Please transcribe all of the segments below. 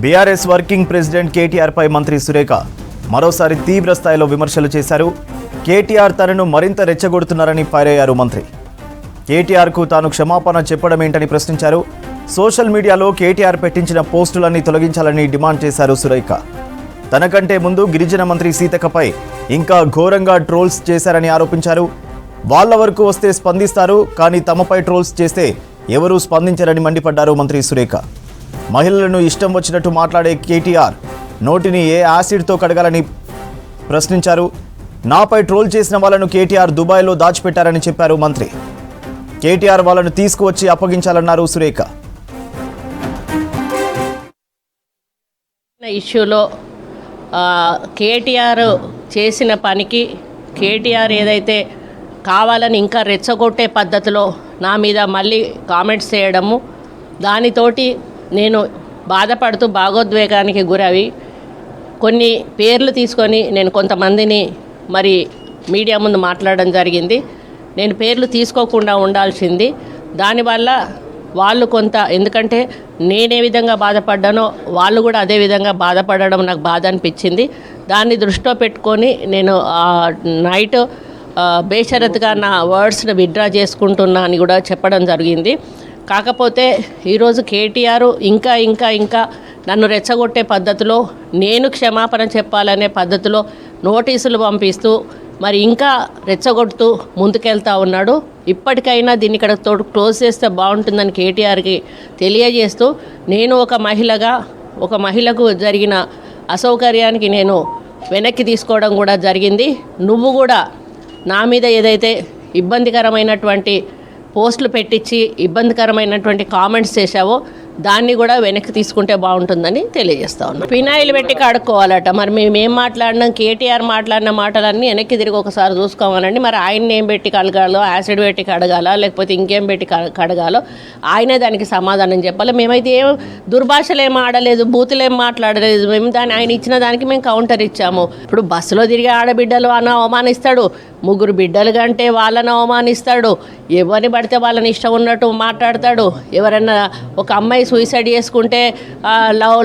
BRS working president KTR పై మంత్రి సురేఖ మరోసారి తీవ్ర స్థాయిలో విమర్శలు చేశారు. కేటీఆర్ తనను మరింత రెచ్చగొడుతున్నారని ఫైర్ అయ్యారు మంత్రి. కేటీఆర్కు తాను క్షమాపణ చెప్పడమేంటని ప్రశ్నించారు. సోషల్ మీడియాలో కేటీఆర్ పెట్టించిన పోస్టులన్నీ తొలగించాలని డిమాండ్ చేశారు సురేఖ. తనకంటే ముందు గిరిజన మంత్రి సీతక్కపై ఇంకా ఘోరంగా ట్రోల్స్ చేశారని ఆరోపించారు. వాళ్ళ వరకు వస్తే స్పందిస్తారు, కానీ తమపై ట్రోల్స్ చేస్తే ఎవరూ స్పందించరని మండిపడ్డారు మంత్రి సురేఖ. మహిళలను ఇష్టం వచ్చినట్టు మాట్లాడే కేటీఆర్ నోటిని ఏ యాసిడ్తో కడగాలని ప్రశ్నించారు. నాపై ట్రోల్ చేసిన వాళ్ళను కేటీఆర్ దుబాయ్లో దాచిపెట్టారని చెప్పారు మంత్రి. కేటీఆర్ వాళ్ళను తీసుకువచ్చి అప్పగించాలన్నారు సురేఖ. ఇష్యూలో కేటీఆర్ చేసిన పనికి కేటీఆర్ ఏదైతే కావాలని ఇంకా రెచ్చగొట్టే పద్ధతిలో నా మీద మళ్ళీ కామెంట్స్ చేయడము, దానితోటి నేను బాధపడుతూ భాగోద్వేగానికి గురవి కొన్ని పేర్లు తీసుకొని నేను కొంతమందిని మరి మీడియా ముందు మాట్లాడడం జరిగింది. నేను పేర్లు తీసుకోకుండా ఉండాల్సింది. దానివల్ల వాళ్ళు కొంత, ఎందుకంటే నేనే విధంగా బాధపడ్డానో వాళ్ళు కూడా అదే విధంగా బాధపడడం నాకు బాధ అనిపించింది. దాన్ని దృష్టిలో పెట్టుకొని నేను నైట్ బేషరత్గా నా వర్డ్స్ని విత్డ్రా చేసుకుంటున్నా అని కూడా చెప్పడం జరిగింది. కాకపోతే ఈరోజు కేటీఆర్ ఇంకా ఇంకా ఇంకా నన్ను రెచ్చగొట్టే పద్ధతిలో, నేను క్షమాపణ చెప్పాలనే పద్ధతిలో నోటీసులు పంపిస్తూ మరి ఇంకా రెచ్చగొడుతూ ముందుకెళ్తా ఉన్నాడు. ఇప్పటికైనా దీన్ని ఇక్కడ క్లోజ్ చేస్తే బాగుంటుందని కేటీఆర్కి తెలియజేస్తూ, నేను ఒక మహిళకు జరిగిన అసౌకర్యానికి నేను వెనక్కి తీసుకోవడం కూడా జరిగింది. నువ్వు కూడా నా మీద ఏదైతే ఇబ్బందికరమైనటువంటి పోస్టులు పెట్టించి ఇబ్బందికరమైనటువంటి కామెంట్స్ చేశావో దాన్ని కూడా వెనక్కి తీసుకుంటే బాగుంటుందని తెలియజేస్తా ఉన్నాం. ఫినాయిల్ పెట్టి కడుక్కోవాలట. మరి మేమేం మాట్లాడినాం, కేటీఆర్ మాట్లాడిన మాటలన్నీ వెనక్కి తిరిగి ఒకసారి చూసుకోవాలండి. మరి ఆయన్ని ఏం పెట్టి కడగాలో, యాసిడ్ పెట్టి కడగాలా, లేకపోతే ఇంకేం పెట్టి కడగాలో ఆయనే దానికి సమాధానం చెప్పాలి. మేమైతే ఏం దుర్భాషలు ఏం ఆడలేదు, బూతులు ఏం మాట్లాడలేదు. మేము ఆయన ఇచ్చిన దానికి మేము కౌంటర్ ఇచ్చాము. ఇప్పుడు బస్సులో తిరిగే ఆడబిడ్డలు అని అవమానిస్తాడు, ముగ్గురు బిడ్డలు కంటే వాళ్ళని అవమానిస్తాడు, ఎవరిని పడితే వాళ్ళని ఇష్టం ఉన్నట్టు మాట్లాడతాడు. ఎవరైనా ఒక అమ్మాయి సూసైడ్ చేసుకుంటే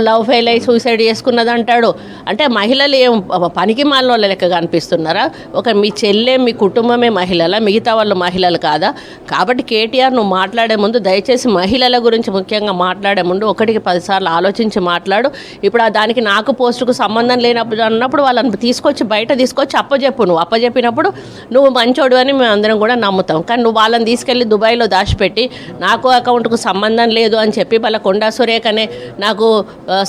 లవ్ ఫెయిల్ అయ్యి సూసైడ్ చేసుకున్నది అంటాడు. అంటే మహిళలు ఏం పనికి మాలిన వాళ్ళ లెక్క కనిపిస్తున్నారా? మీ చెల్లె, మీ కుటుంబమే మహిళల, మిగతా వాళ్ళు మహిళలు కాదా? కాబట్టి కేటీఆర్ నువ్వు మాట్లాడే ముందు దయచేసి మహిళల గురించి ముఖ్యంగా మాట్లాడే ముందు 1కి 10 సార్లు ఆలోచించి మాట్లాడు. ఇప్పుడు దానికి నాకు పోస్టుకు సంబంధం లేనప్పుడు అన్నప్పుడు వాళ్ళని బయట తీసుకొచ్చి అప్పచెప్పు. నువ్వు అప్పచెప్పినప్పుడు నువ్వు మంచోడు అని మేము అందరం కూడా నమ్ముతాం. కానీ నువ్వు వాళ్ళని తీసుకెళ్ళి దుబాయ్లో దాచిపెట్టి నాకు అకౌంట్కు సంబంధం లేదు అని చెప్పి వాళ్ళ కొండా సురేఖనే నాకు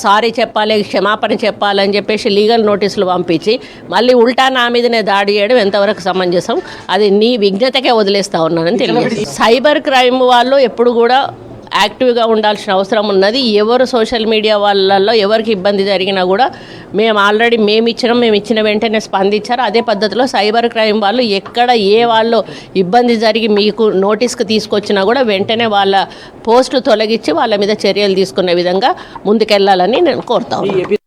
సారీ చెప్పాలి, క్షమాపణ చెప్పాలని చెప్పేసి లీగల్ నోటీసులు పంపించి మళ్ళీ ఉల్టా నా మీదనే దాడి చేయడం ఎంతవరకు సమంజసం? అది నీ విజ్ఞతకే వదిలేస్తా ఉన్నానని తెలియదు. సైబర్ క్రైమ్ వాళ్ళు ఎప్పుడు కూడా యాక్టివ్గా ఉండాల్సిన అవసరం ఉన్నది. ఎవరు సోషల్ మీడియా వాళ్ళల్లో ఎవరికి ఇబ్బంది జరిగినా కూడా మేము ఇచ్చిన వెంటనే స్పందించారు. అదే పద్ధతిలో సైబర్ క్రైమ్ వాళ్ళు ఎక్కడ వాళ్ళు ఇబ్బంది జరిగి మీకు నోటీస్కి తీసుకొచ్చినా కూడా వెంటనే వాళ్ళ పోస్టు తొలగించి వాళ్ళ మీద చర్యలు తీసుకునే విధంగా ముందుకెళ్లాలని నేను కోరుతా ఉన్నాను.